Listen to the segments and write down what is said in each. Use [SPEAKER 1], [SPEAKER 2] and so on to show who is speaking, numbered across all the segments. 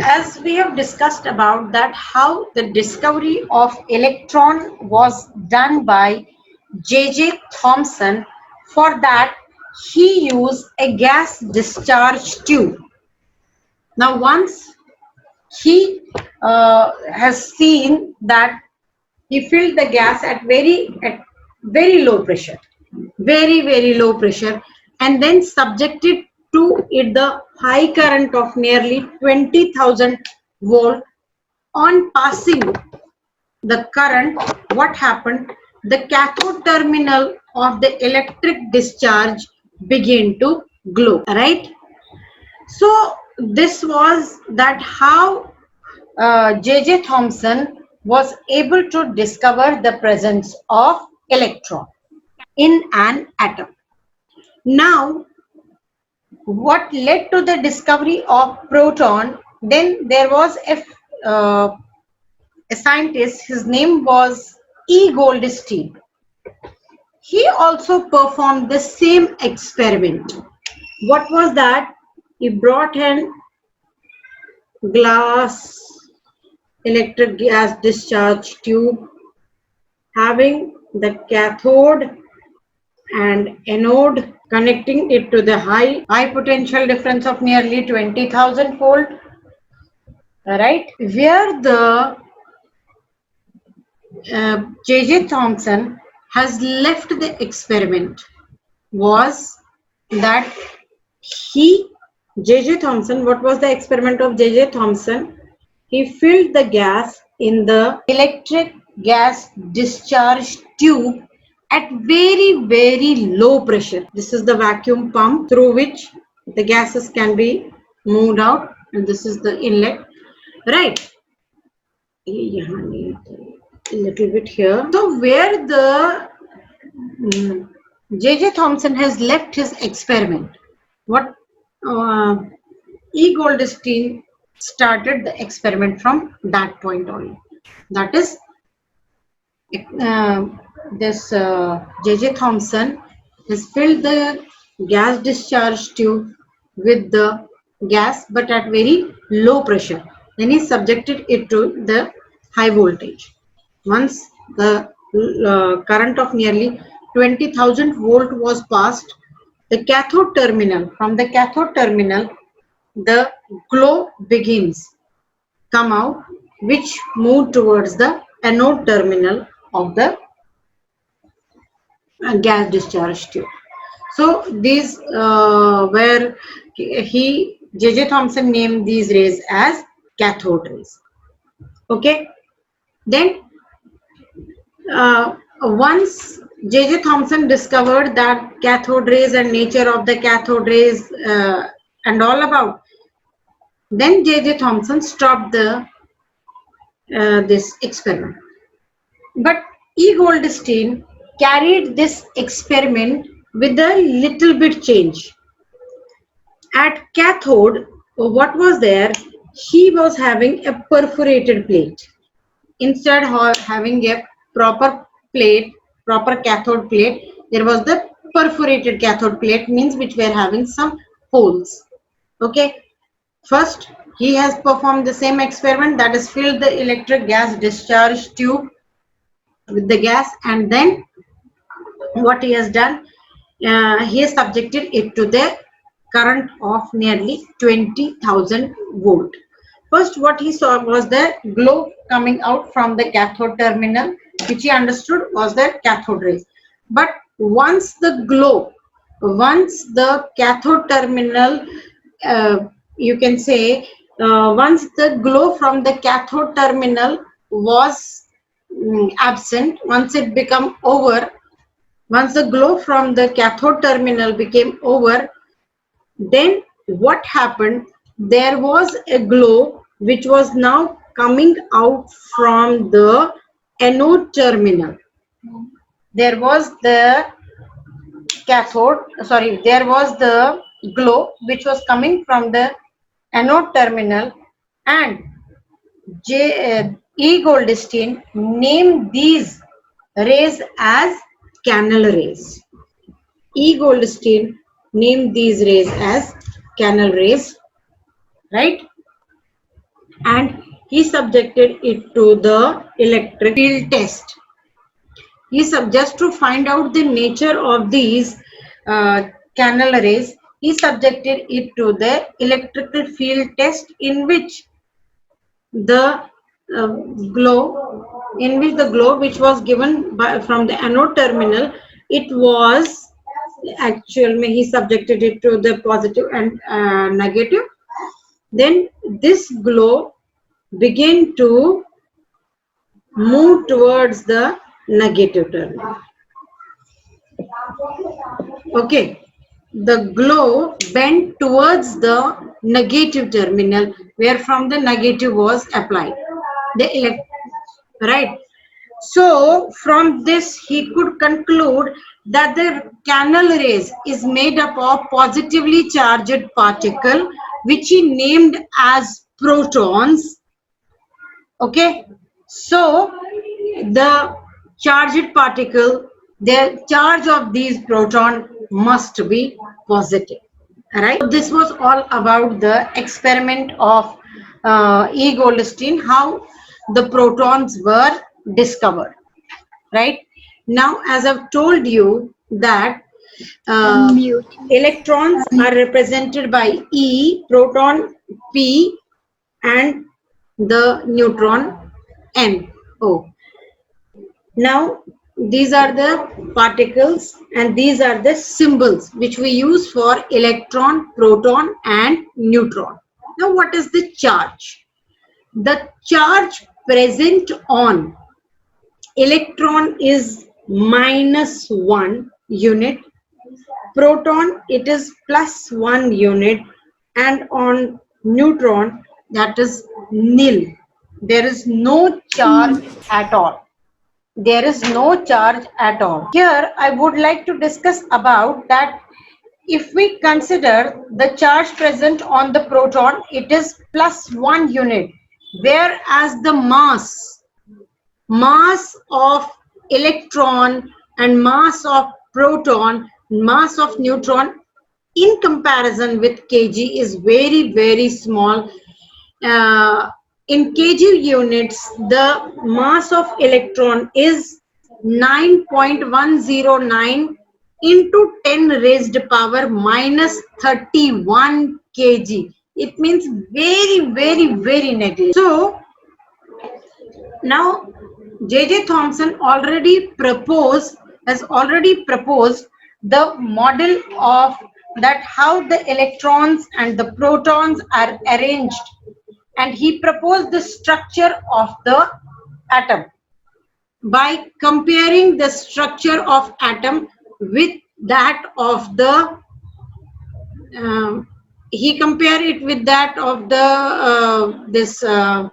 [SPEAKER 1] as we have discussed about that how the discovery of electron was done by J.J. Thomson. For that, he used a gas discharge tube. Now, once he has seen that he filled the gas at very low pressure, very low pressure, and then subjected to it the high current of nearly 20,000 volt. On passing the current, what happened? The cathode terminal of the electric discharge began to glow. Right? So this was that how J.J. Thomson was able to discover the presence of electron in an atom. Now, what led to the discovery of proton? Then there was a scientist. His name was E. Goldstein. He also performed the same experiment. What was that? He brought an glass electric gas discharge tube having the cathode and anode, connecting it to the high potential difference of nearly 20,000 volt, right? Where the J.J. Thomson has left the experiment was that J.J. Thomson, what was the experiment of J.J. Thomson? He filled the gas in the electric gas discharge tube at very low pressure. This is the vacuum pump through which the gases can be moved out, and this is the inlet, right? A little bit here. So where the J.J. Thomson has left his experiment, what E. Goldstein started the experiment from that point only. That is, this J.J. Thomson has filled the gas discharge tube with the gas, but at very low pressure. Then he subjected it to the high voltage. Once the current of nearly 20,000 volt was passed, the cathode terminal, from the cathode terminal, the glow begins come out, which move towards the anode terminal of the gas discharge tube. So these were J.J. Thomson named these rays as cathode rays. Okay. Then once J.J. Thomson discovered that cathode rays and nature of the cathode rays and all about, then J.J. Thomson stopped the this experiment. But E. Goldstein carried this experiment with a little bit change. At cathode, what was there? He was having a perforated plate. Instead of having a proper plate, proper cathode plate, there was the perforated cathode plate, means which were having some holes. Okay. First, he has performed the same experiment, that is filled the electric gas discharge tube with the gas, and then what he has done, he has subjected it to the current of nearly 20,000 volt. First, what he saw was the glow coming out from the cathode terminal, which he understood was the cathode rays. But once the cathode terminal, you can say, once the glow from the cathode terminal was absent, once the glow from the cathode terminal became over, then what happened? There was a glow which was now coming out from the anode terminal. There was the glow which was coming from the anode terminal, and E. Goldstein named these rays as canal rays. E. Goldstein named these rays as canal rays, right? and he subjected it to the electric field test. Just to find out the nature of these canal rays, he subjected it to the electrical field test in which the glow which was given from the anode terminal, it was actually he subjected it to the positive and negative. Then this glow began to move towards the negative terminal. Okay, the glow bent towards the negative terminal where from the negative was applied. Right. So from this he could conclude that the canal rays is made up of positively charged particle which he named as protons. Okay. So the charged particle, the charge of these proton must be positive. Right. So this was all about the experiment of E. Goldstein, how the protons were discovered. Right. Now, as I've told you that electrons are represented by E, proton P, and the neutron N. O. Now, these are the particles and these are the symbols which we use for electron, proton, and neutron. Now, what is the charge? The charge present on electron is -1 unit, proton it is +1 unit, and on neutron that is nil. There is no charge at all. There is no charge at all. Here I would like to discuss about that. If we consider the charge present on the proton, it is +1 unit, whereas the mass of electron and mass of proton, mass of neutron in comparison with kg is very, very small. In kg units, the mass of electron is 9.109 into 10 raised power minus 31 kg. It means very, very, very negligible. So now J.J. Thomson has already proposed the model of that how the electrons and the protons are arranged, and he proposed the structure of the atom by comparing the structure of atom with that of the he compared it with that of the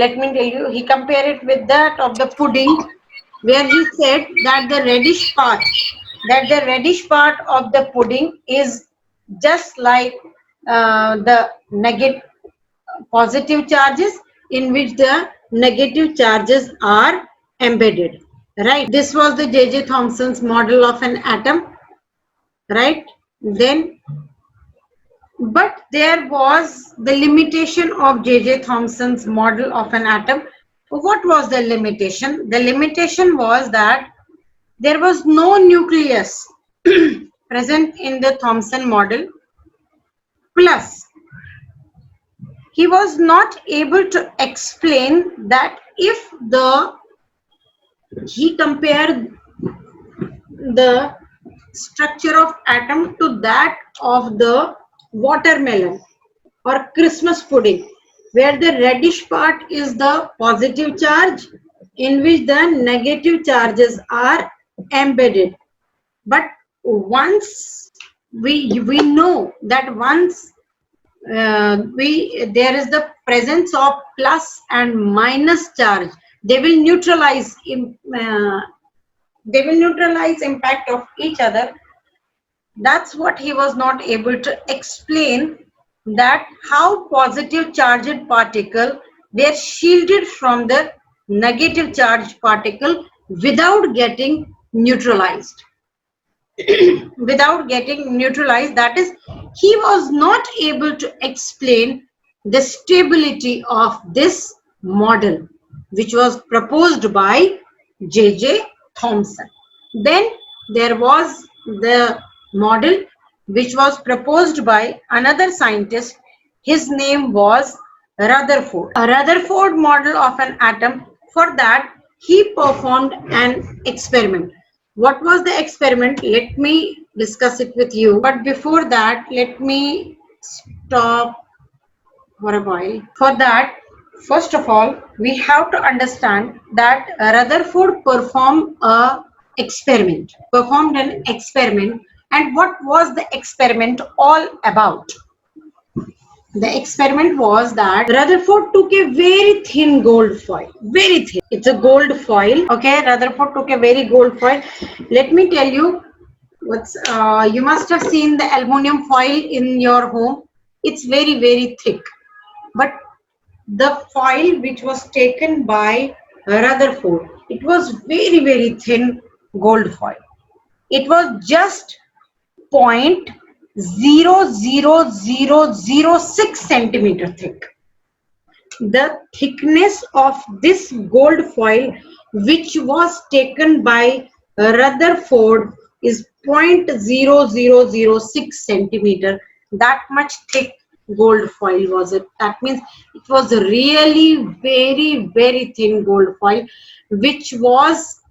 [SPEAKER 1] let me tell you, he compared it with that of the pudding, where he said that the reddish part of the pudding is just like the positive charges, in which the negative charges are embedded. Right. This was the J.J. Thomson's model of an atom. Right. Then, but there was the limitation of J.J. Thomson's model of an atom. What was the limitation? The limitation was that there was no nucleus present in the Thomson model, plus he was not able to explain that if he compared the structure of atom to that of the watermelon or Christmas pudding, where the reddish part is the positive charge, in which the negative charges are embedded. But once we know that once there is the presence of plus and minus charge, they will neutralize impact of each other. That's what he was not able to explain, that how positive charged particle were shielded from the negative charged particle without getting neutralized. That is, he was not able to explain the stability of this model, which was proposed by J.J. Thomson. Then there was the model which was proposed by another scientist. His name was Rutherford. A Rutherford model of an atom. For that, he performed an experiment. What was the experiment? Let me discuss it with you. But before that, let me stop for a while. For that, first of all, we have to understand that Rutherford performed an experiment, and what was the experiment all about? The experiment was that Rutherford took a very thin gold foil, very thin. It's a gold foil. Okay, Rutherford took a very gold foil. Let me tell you, you must have seen the aluminum foil in your home. It's very, very thick. But the foil which was taken by Rutherford, it was very, very thin gold foil. It was just 0.00006 centimeter thick. The thickness of this gold foil which was taken by Rutherford is 0.0006 centimeter. That much thick gold foil was it. That means it was really very, very thin gold foil which was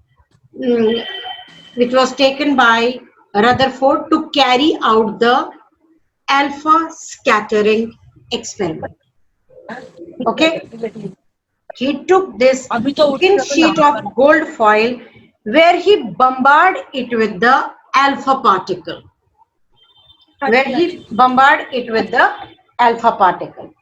[SPEAKER 1] taken by Rutherford to carry out the alpha scattering experiment. Okay, he took this thin sheet of gold foil where he bombarded it with the alpha particle. Right? He bombarded it with the alpha particle.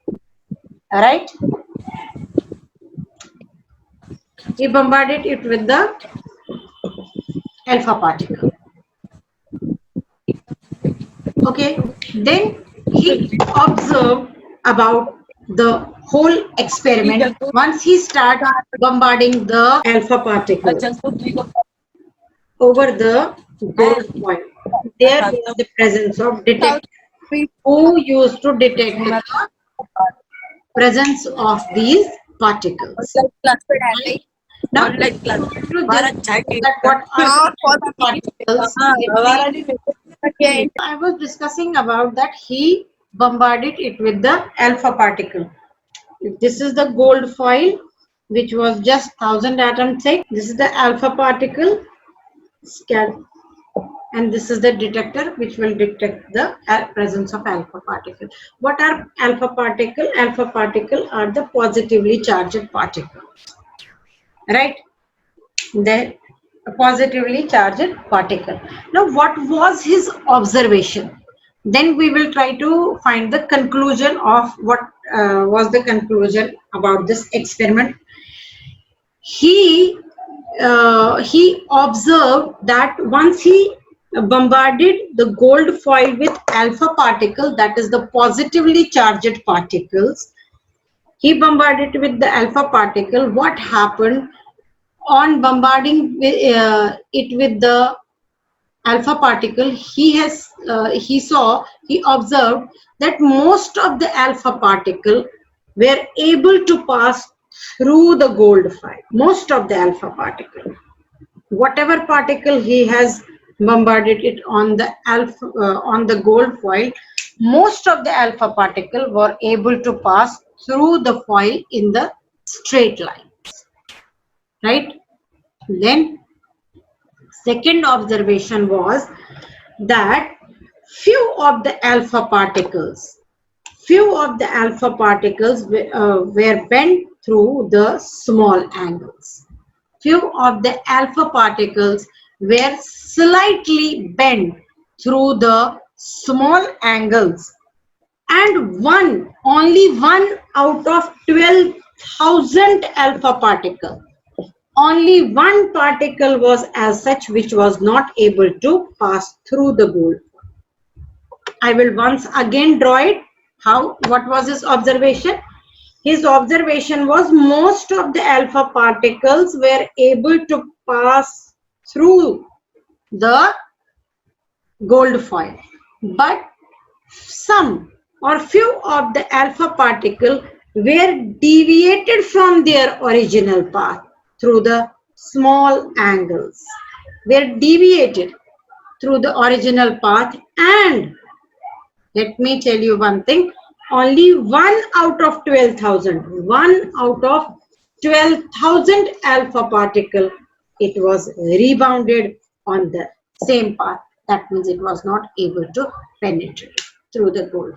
[SPEAKER 1] Okay, then he observed about the whole experiment. Once he started bombarding the alpha particle over the gold foil, there was the presence of detector who used to detect the presence of these particles. Now, that what are the particles? I was discussing about that he bombarded it with the alpha particle. This is the gold foil which was just 1000 atom thick. This is the alpha particle and this is the detector which will detect the presence of alpha particle. What are alpha particle? Alpha particle are the positively charged particles. Right? The positively charged particle. Now, what was his observation? Then we will try to find the conclusion of what was the conclusion about this experiment. He observed that once he bombarded the gold foil with alpha particle, that is the positively charged particles, he bombarded with the alpha particle. What happened on bombarding it with the alpha particle? He observed that most of the alpha particle were able to pass through the gold foil. Most of the alpha particle, whatever particle he has bombarded it on the gold foil, most of the alpha particle were able to pass through the foil in the straight line. Right? Then second observation was that few of the alpha particles were bent through the small angles. Few of the alpha particles were slightly bent through the small angles, and only one out of 12,000 alpha particles, only one particle was as such which was not able to pass through the gold. I will once again draw it. What was his observation? His observation was most of the alpha particles were able to pass through the gold foil, but some or few of the alpha particle were deviated from their original path through the small angles. Were deviated through the original path, and let me tell you one thing, only 1 out of 12,000, 1 out of 12,000 alpha particle, it was rebounded on the same path. That means it was not able to penetrate through the gold.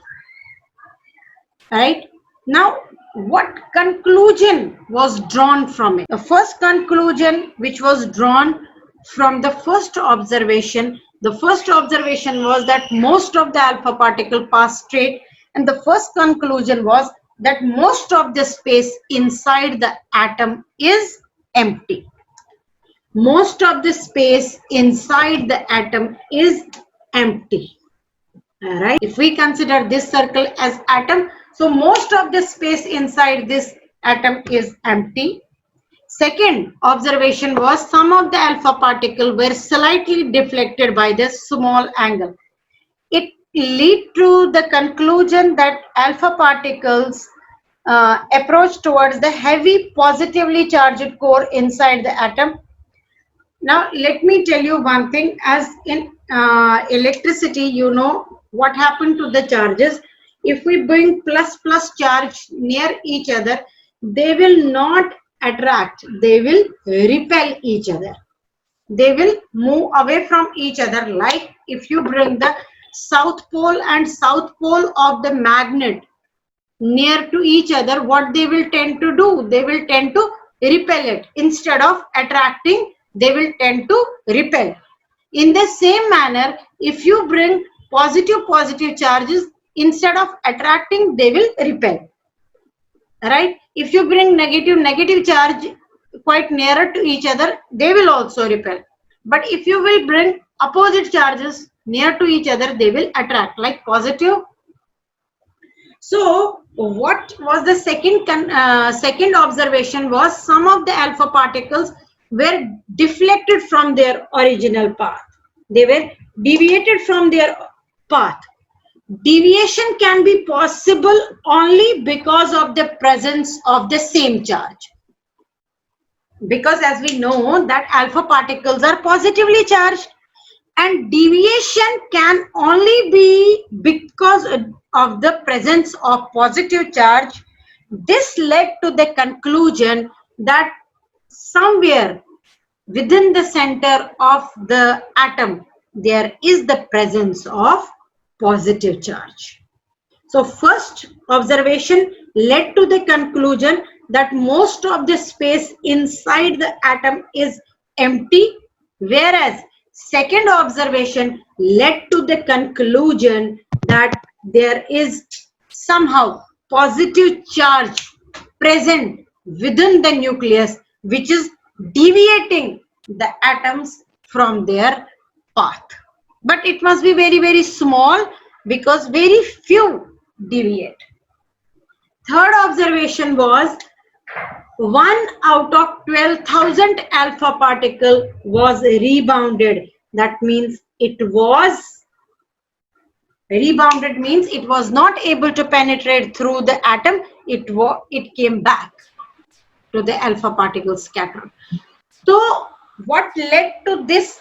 [SPEAKER 1] Right? Now, what conclusion was drawn from it? The first conclusion which was drawn from the first observation was that most of the alpha particle passed straight, and the first conclusion was that most of the space inside the atom is empty. Most of the space inside the atom is empty. All right. If we consider this circle as atom, so most of the space inside this atom is empty. Second observation was some of the alpha particles were slightly deflected by the small angle. It led to the conclusion that alpha particles approach towards the heavy positively charged core inside the atom. Now, let me tell you one thing. As in electricity, you know what happened to the charges. If we bring plus charge near each other, they will not attract, they will repel each other. They will move away from each other. Like if you bring the south pole and south pole of the magnet near to each other, what they will tend to do? They will tend to repel it. Instead of attracting, they will tend to repel. In the same manner, if you bring positive charges, instead of attracting, they will repel. Right? If you bring negative charge quite nearer to each other, they will also repel. But if you will bring opposite charges near to each other, they will attract, like positive. So what was the second observation was some of the alpha particles were deflected from their original path. They were deviated from their path. Deviation can be possible only because of the presence of the same charge. Because as we know that alpha particles are positively charged, and deviation can only be because of the presence of positive charge. This led to the conclusion that somewhere within the center of the atom there is the presence of positive charge. So first observation led to the conclusion that most of the space inside the atom is empty, whereas second observation led to the conclusion that there is somehow positive charge present within the nucleus, which is deviating the atoms from their path. But it must be very small, because very few deviate. Third observation was 1 out of 12,000 alpha particle was rebounded. That means it was rebounded, means it was not able to penetrate through the atom. It came back to the alpha particle scatter. So what led to this?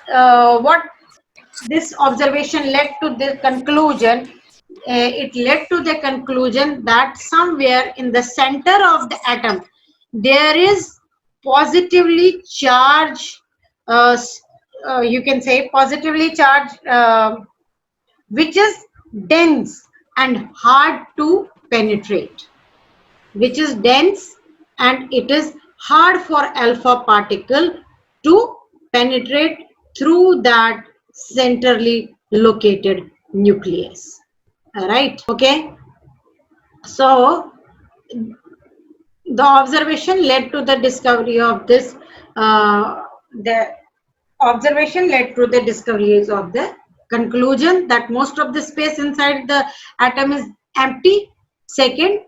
[SPEAKER 1] This observation led to the conclusion. It led to the conclusion that somewhere in the center of the atom there is positively charged, you can say positively charged, which is dense and hard to penetrate, which is dense and it is hard for alpha particle to penetrate through that centrally located nucleus. All right, okay. So the observation led to the discovery of this. The observation led to the discoveries of the conclusion that most of the space inside the atom is empty. Second,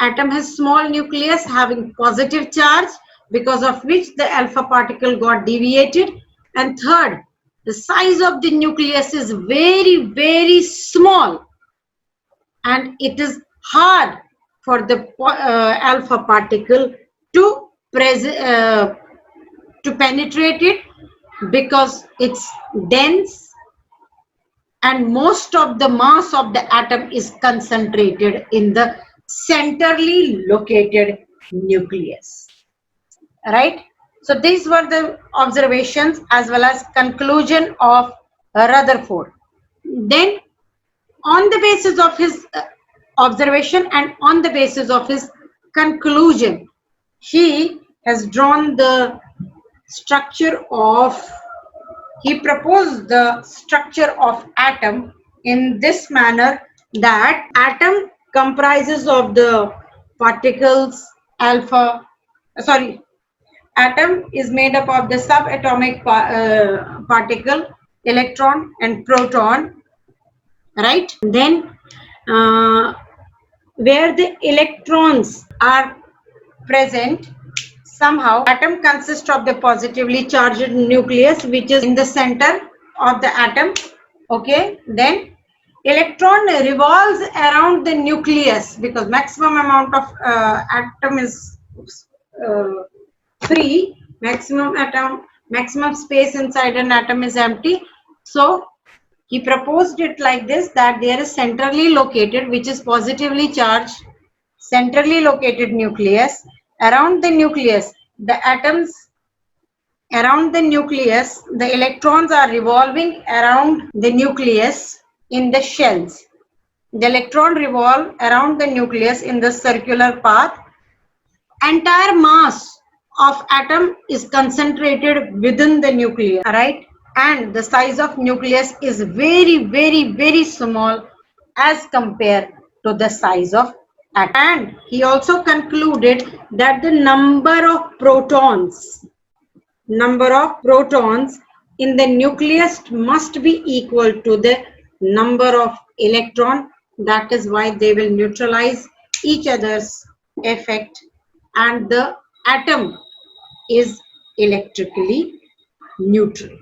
[SPEAKER 1] atom has small nucleus having positive charge, because of which the alpha particle got deviated. And third, the size of the nucleus is very small, and it is hard for the alpha particle to penetrate it, because it's dense and most of the mass of the atom is concentrated in the centrally located nucleus. Right? So these were the observations as well as conclusion of Rutherford. Then on the basis of his observation and on the basis of his conclusion, he has drawn the structure of, he proposed the structure of atom in this manner, that atom comprises of the particles alpha, atom is made up of the subatomic particle, electron and proton, right? Then where the electrons are present, somehow atom consists of the positively charged nucleus which is in the center of the atom. Okay, then electron revolves around the nucleus because maximum amount of atom is free, maximum space inside an atom is empty. So he proposed it like this, that there is centrally located, which is positively charged, centrally located nucleus. Around the nucleus, the atoms around the nucleus, the electrons are revolving around the nucleus in the shells. The electron revolve around the nucleus in the circular path. Entire mass of atom is concentrated within the nucleus, right? And the size of nucleus is very, very, very small as compared to the size of atom. And he also concluded that the number of protons in the nucleus must be equal to the number of electron. That is why they will neutralize each other's effect, and the atom is electrically neutral.